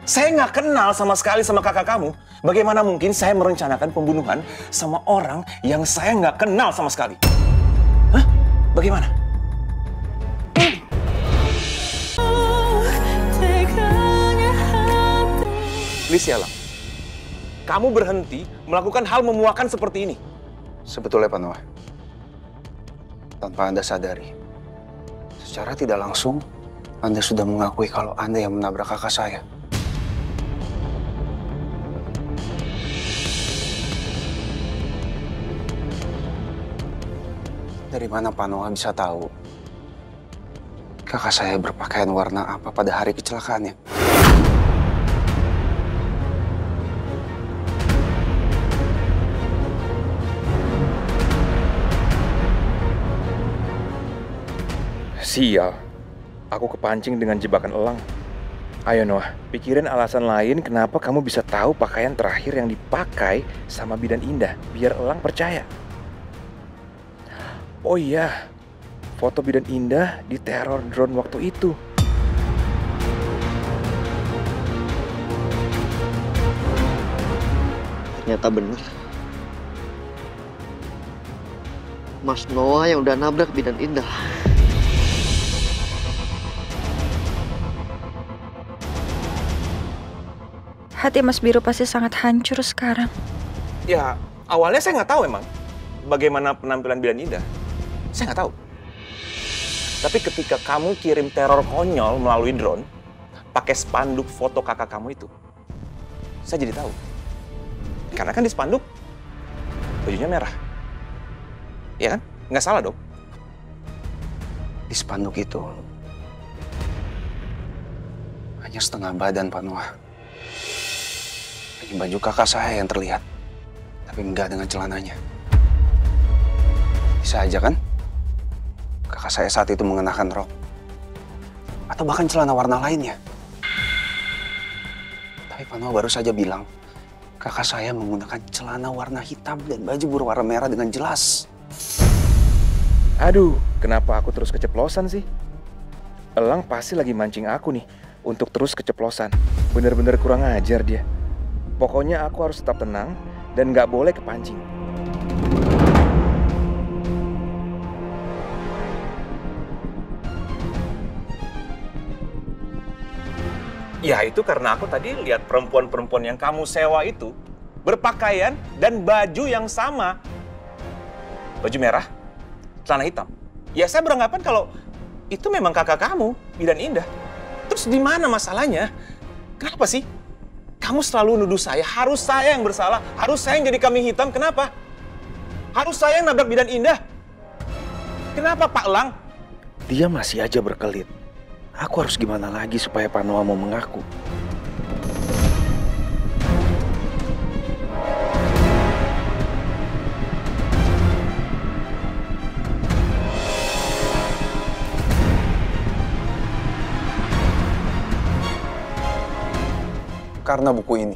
Saya nggak kenal sama sekali sama kakak kamu. Bagaimana mungkin saya merencanakan pembunuhan sama orang yang saya nggak kenal sama sekali? Hah? Bagaimana? Please ya, Lang. Kamu berhenti melakukan hal memuakan seperti ini. Sebetulnya, Pak Noah, tanpa Anda sadari, secara tidak langsung, Anda sudah mengakui kalau Anda yang menabrak kakak saya. Dari mana Pak Noah bisa tahu kakak saya berpakaian warna apa pada hari kecelakaannya? Sial, aku kepancing dengan jebakan Elang. Ayo Noah, pikirin alasan lain kenapa kamu bisa tahu pakaian terakhir yang dipakai sama Bidan Indah, biar Elang percaya. Oh iya, foto Bidan Indah di teror drone waktu itu. Ternyata benar. Mas Noah yang udah nabrak Bidan Indah. Hati Mas Biro pasti sangat hancur sekarang. Ya, awalnya saya nggak tahu emang bagaimana penampilan Bidan Indah. Saya nggak tahu. Tapi ketika kamu kirim teror konyol melalui drone, pakai spanduk foto kakak kamu itu, saya jadi tahu. Karena kan di spanduk, bajunya merah. Ya kan? Nggak salah dong. Di spanduk itu hanya setengah badan Pak Noah. Hanya baju kakak saya yang terlihat, tapi enggak dengan celananya. Bisa aja kan? Kakak saya saat itu mengenakan rok. Atau bahkan celana warna lainnya. Tapi Pak Noah baru saja bilang, kakak saya menggunakan celana warna hitam dan baju berwarna merah dengan jelas. Aduh, kenapa aku terus keceplosan sih? Elang pasti lagi mancing aku nih untuk terus keceplosan. Bener-bener kurang ajar dia. Pokoknya aku harus tetap tenang dan nggak boleh kepancing. Ya itu karena aku tadi lihat perempuan-perempuan yang kamu sewa itu berpakaian dan baju yang sama. Baju merah, celana hitam. Ya saya beranggapan kalau itu memang kakak kamu, Bidan Indah. Terus di mana masalahnya? Kenapa sih? Kamu selalu nuduh saya, harus saya yang bersalah, harus saya yang jadi kambing hitam. Kenapa? Harus saya yang nabrak Bidan Indah. Kenapa Pak Lang? Dia masih aja berkelit. Aku harus gimana lagi supaya Pak Noah mau mengaku? Karena buku ini.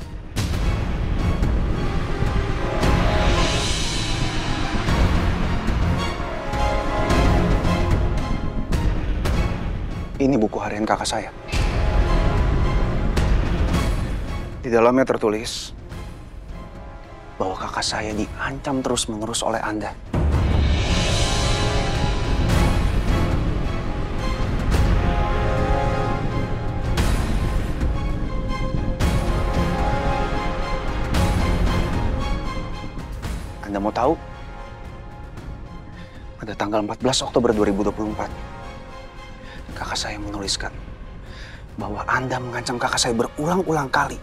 Ini buku harian kakak saya. Di dalamnya tertulis bahwa kakak saya diancam terus-menerus oleh Anda. Anda mau tahu? Pada tanggal 14 Oktober 2024, kakak saya menuliskan bahwa Anda mengancam kakak saya berulang-ulang kali.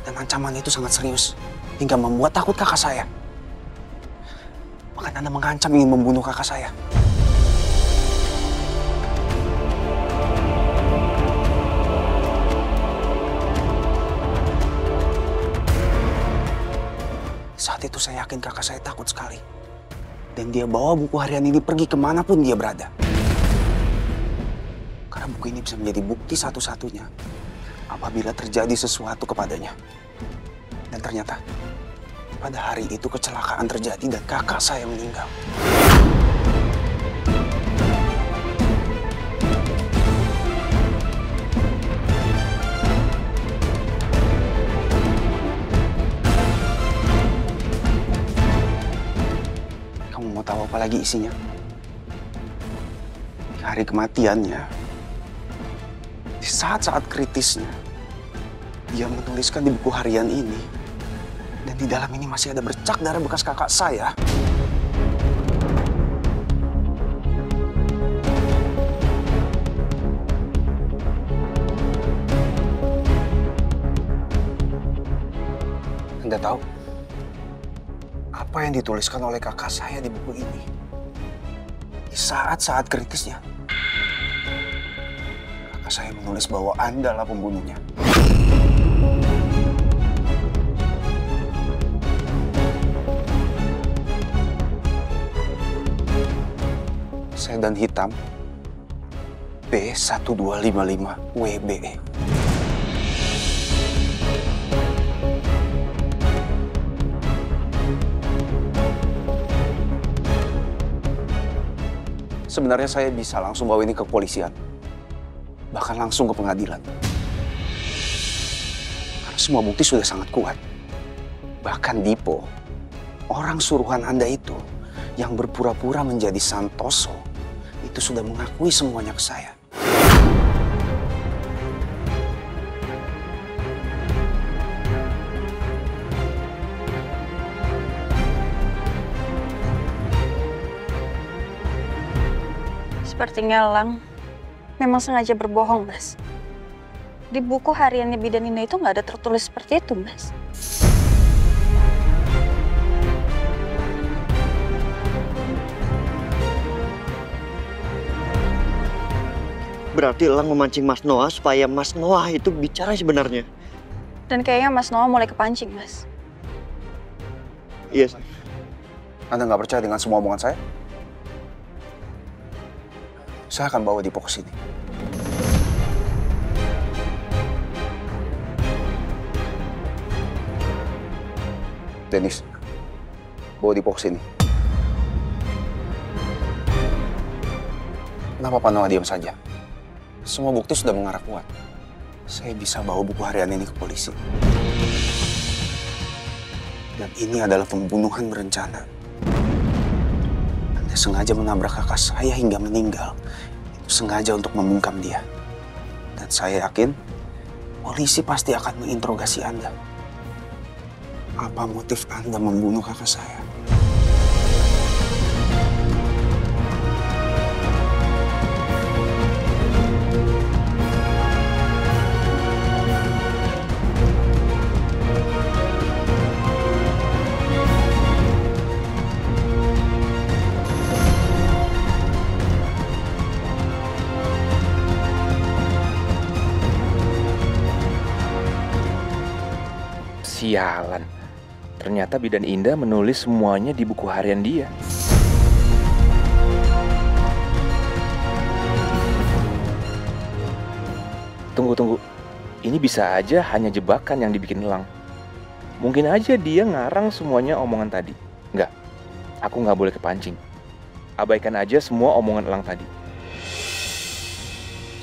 Dan ancaman itu sangat serius, hingga membuat takut kakak saya. Bahkan Anda mengancam ingin membunuh kakak saya. Saat itu saya yakin kakak saya takut sekali. Dan dia bawa buku harian ini pergi kemanapun dia berada. Karena buku ini bisa menjadi bukti satu-satunya apabila terjadi sesuatu kepadanya. Dan ternyata pada hari itu kecelakaan terjadi dan kakak saya meninggal. apalagi isinya? Di hari kematiannya, di saat-saat kritisnya, dia menuliskan di buku harian ini. Dan di dalam ini masih ada bercak darah bekas kakak saya. Anda tahu apa yang dituliskan oleh kakak saya di buku ini? Di saat-saat kritisnya, kakak saya menulis bahwa Anda lah pembunuhnya. Sedan hitam B1255WBE. Sebenarnya saya bisa langsung bawa ini ke kepolisian. Bahkan langsung ke pengadilan. Karena semua bukti sudah sangat kuat. Bahkan Dipo, orang suruhan Anda itu, yang berpura-pura menjadi Santoso, itu sudah mengakui semuanya ke saya. Sepertinya Elang memang sengaja berbohong, Mas. Di buku hariannya Bidan Indah itu nggak ada tertulis seperti itu, Mas. Berarti Elang memancing Mas Noah supaya Mas Noah itu bicara sebenarnya. Dan kayaknya Mas Noah mulai kepancing, Mas. Iya, Anda nggak percaya dengan semua omongan saya? Saya akan bawa Dipo ke sini. Dennis, bawa Dipo ke sini. Kenapa Pak Noah diam saja? Semua bukti sudah mengarah kuat. Saya bisa bawa buku harian ini ke polisi. Dan ini adalah pembunuhan berencana. Anda sengaja menabrak kakak saya hingga meninggal. Itu sengaja untuk membungkam dia. Dan saya yakin polisi pasti akan menginterogasi Anda. Apa motif Anda membunuh kakak saya? Sialan. Ternyata Bidan Indah menulis semuanya di buku harian dia. Tunggu. Ini bisa aja hanya jebakan yang dibikin Elang. Mungkin aja dia ngarang semuanya omongan tadi. Enggak, aku nggak boleh kepancing. Abaikan aja semua omongan Elang tadi.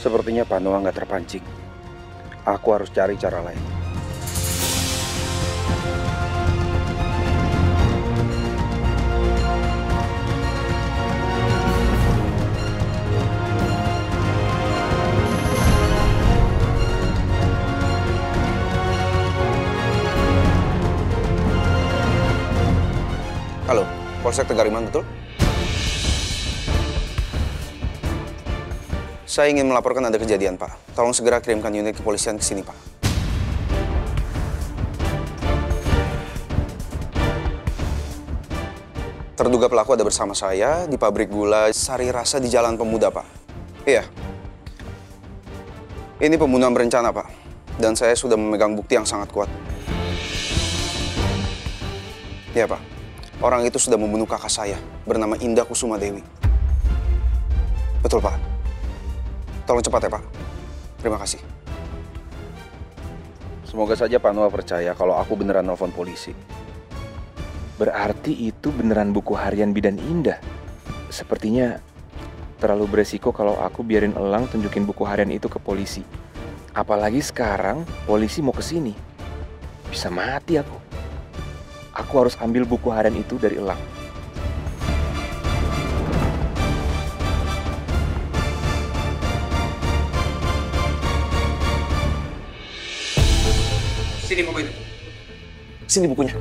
Sepertinya Pak Noah nggak terpancing. Aku harus cari cara lain. Halo, Polsek Tegariman betul? Saya ingin melaporkan ada kejadian, Pak. Tolong segera kirimkan unit kepolisian ke sini, Pak. Terduga pelaku ada bersama saya di pabrik gula Sari Rasa di Jalan Pemuda, Pak. Iya. Ini pembunuhan berencana, Pak. Dan saya sudah memegang bukti yang sangat kuat. Iya, Pak. Orang itu sudah membunuh kakak saya, bernama Indah Kusuma Dewi. Betul, Pak. Tolong cepat ya, Pak. Terima kasih. Semoga saja Pak Noah percaya kalau aku beneran nelfon polisi. Berarti itu beneran buku harian Bidan Indah. Sepertinya terlalu beresiko kalau aku biarin Elang tunjukin buku harian itu ke polisi. Apalagi sekarang polisi mau ke sini. Bisa mati aku. Aku harus ambil buku harian itu dari Elang. Sini buku itu. Sini bukunya.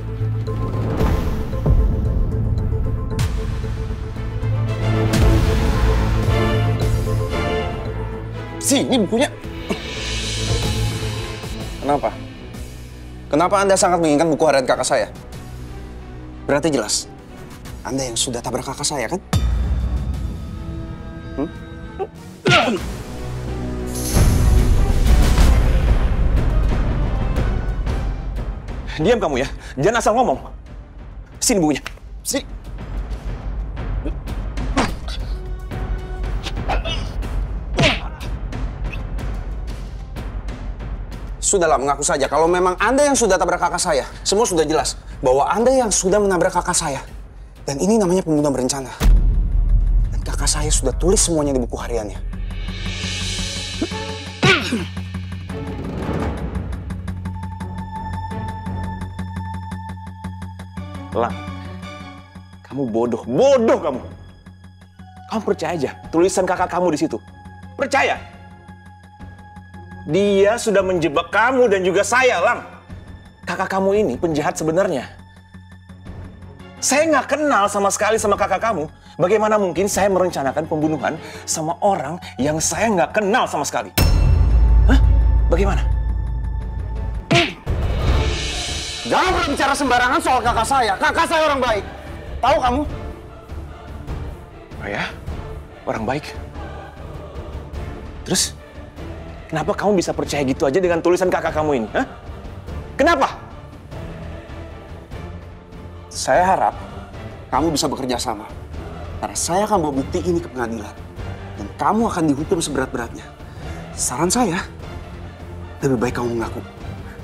Sini bukunya. Kenapa? Kenapa Anda sangat menginginkan buku harian kakak saya? Berarti jelas, Anda yang sudah tabrak kakak saya, kan? Diam kamu ya, jangan asal ngomong. Sini bukunya, sini. Sudahlah, mengaku saja kalau memang Anda yang sudah tabrak kakak saya. Semua sudah jelas bahwa Anda yang sudah menabrak kakak saya. Dan ini namanya pembunuhan berencana. Dan kakak saya sudah tulis semuanya di buku hariannya. Lang, kamu bodoh kamu. Kamu percaya aja tulisan kakak kamu di situ. Percaya. Dia sudah menjebak kamu dan juga saya, Lang. Kakak kamu ini penjahat sebenarnya. Saya nggak kenal sama sekali sama kakak kamu. Bagaimana mungkin saya merencanakan pembunuhan sama orang yang saya nggak kenal sama sekali? Hah? Bagaimana? Jangan pernah bicara sembarangan soal kakak saya. Kakak saya orang baik. Tahu kamu? Oh ya? Orang baik? Terus? Kenapa kamu bisa percaya gitu aja dengan tulisan kakak kamu ini? Hah? Kenapa? Saya harap kamu bisa bekerja sama. Karena saya akan bawa bukti ini ke pengadilan. Dan kamu akan dihukum seberat-beratnya. Saran saya, lebih baik kamu mengaku.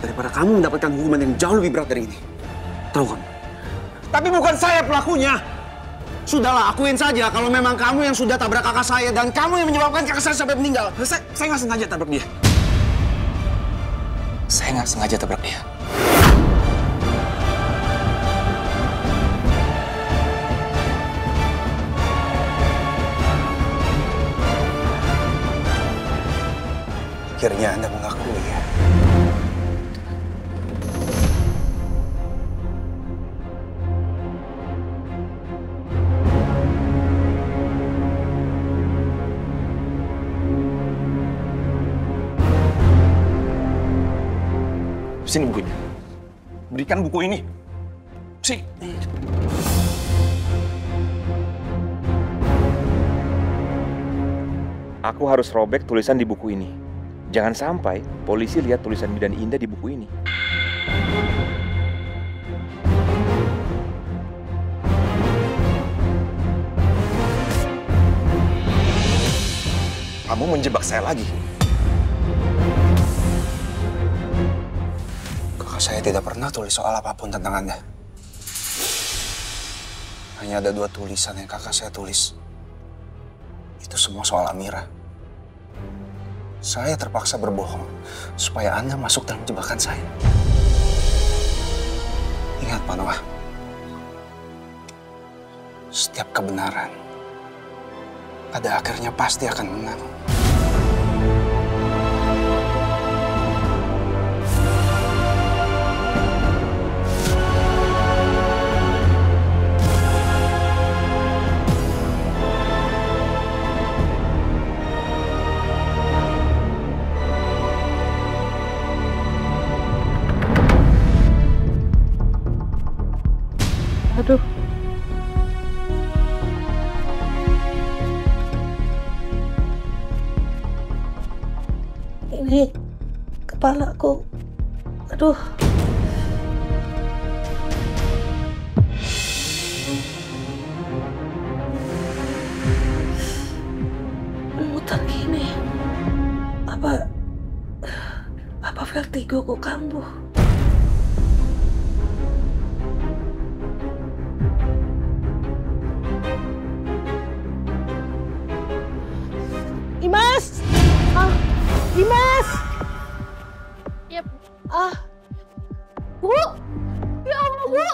Daripada kamu mendapatkan hukuman yang jauh lebih berat dari ini. Tahu kamu? Tapi bukan saya pelakunya. Sudahlah, akuin saja kalau memang kamu yang sudah tabrak kakak saya dan kamu yang menyebabkan kakak saya sampai meninggal. Saya nggak sengaja tabrak dia. Saya nggak sengaja tabrak dia. Akhirnya Anda mengakui ya. Sini bukunya. Berikan buku ini. Sini. Aku harus robek tulisan di buku ini. Jangan sampai polisi lihat tulisan Bidan Indah di buku ini. Kamu menjebak saya lagi. Saya tidak pernah tulis soal apapun tentang Anda. Hanya ada 2 tulisan yang kakak saya tulis. Itu semua soal Amira. Saya terpaksa berbohong supaya Anda masuk dalam jebakan saya. Ingat, Pak Noah. Setiap kebenaran pada akhirnya pasti akan menang. Aduh. Ini kepalaku. Aduh. Muter gini. Apa vertigo ku kambuh? Dimas! Dimas! Yep. Bu! Ya Allah, Bu!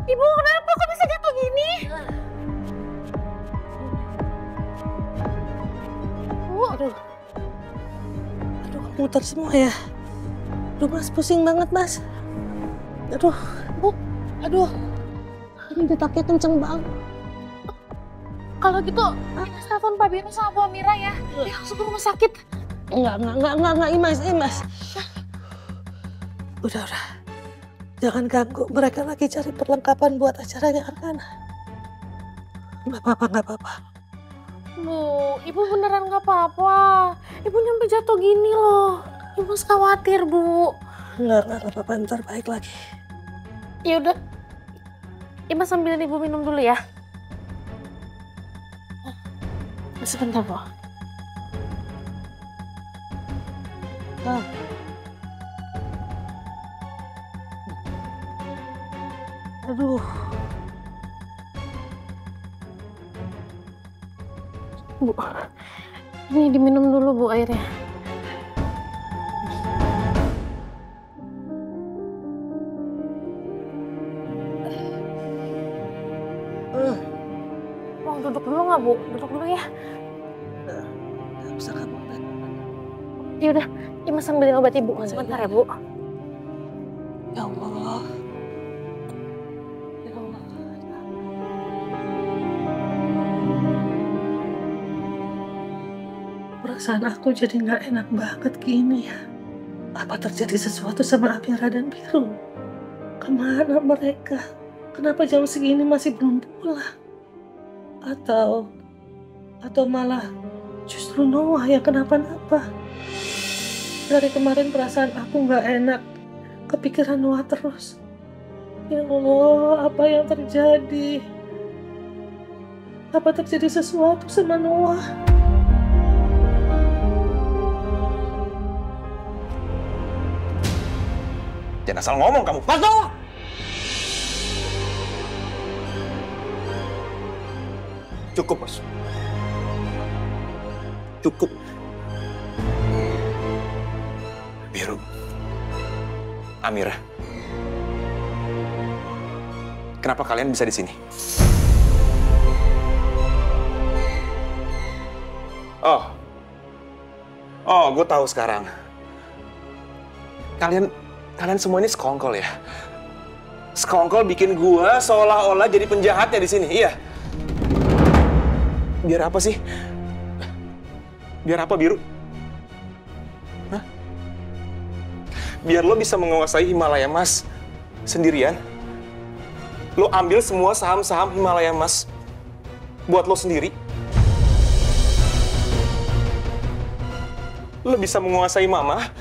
Ibu kenapa kok bisa jatuh gini? Bu! Aduh, muter semua ya. Aduh Mas, pusing banget Mas. Aduh, Bu. Aduh. Ini detaknya kenceng banget. Kalau gitu, Mas telepon Pak Bino sama Bu Amira ya. Dia langsung ke rumah sakit. Enggak, Imas. Udah. Jangan ganggu, mereka lagi cari perlengkapan buat acaranya Arkana. Nggak apa-apa. Bu, Ibu beneran nggak apa-apa. Ibu nyampe jatuh gini loh. Ibu Mas khawatir, Bu. Nggak apa-apa, ntar baik lagi. Ya udah, Ibu sambil Ibu minum dulu ya. Sebentar, Bu. Aduh. Bu, ini diminum dulu Bu airnya. Mau duduk dulu nggak Bu? Duduk dulu ya. Nggak bisa kamu. Ya udah, Imas sambilin obat Ibu. Sebentar ya Bu. Ya Allah. Perasaan aku jadi nggak enak banget gini ya. Apa terjadi sesuatu sama Amira dan Biru? Kemana mereka? Kenapa jam segini masih belum pulang? Atau malah justru Noah yang kenapa-napa? Dari kemarin perasaan aku nggak enak. Kepikiran Noah terus. Ya Allah, apa yang terjadi? Apa terjadi sesuatu sama Noah? Jangan asal ngomong kamu. Mas Noah! Cukup, Mas. Cukup. Biru. Amira. Kenapa kalian bisa di sini? Oh, gue tahu sekarang. Kalian semua ini sekongkol ya? Sekongkol bikin gue seolah-olah jadi penjahatnya di sini, iya? Biar apa sih? Biar apa, Biru? Hah? Biar lo bisa menguasai Himalaya Mas sendirian? Lo ambil semua saham-saham Himalaya Mas buat lo sendiri? Lo bisa menguasai Mama?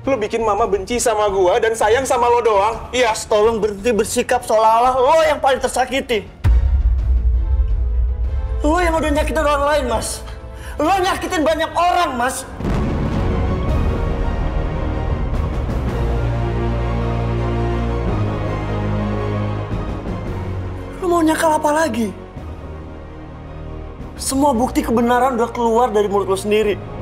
Lo bikin Mama benci sama gua dan sayang sama lo doang? Iya. Mas, tolong berhenti bersikap seolah-olah lo yang paling tersakiti. Lo yang udah nyakitin orang lain, Mas. Lo nyakitin banyak orang, Mas. Lo mau nyakal apa lagi? Semua bukti kebenaran udah keluar dari mulut lo sendiri.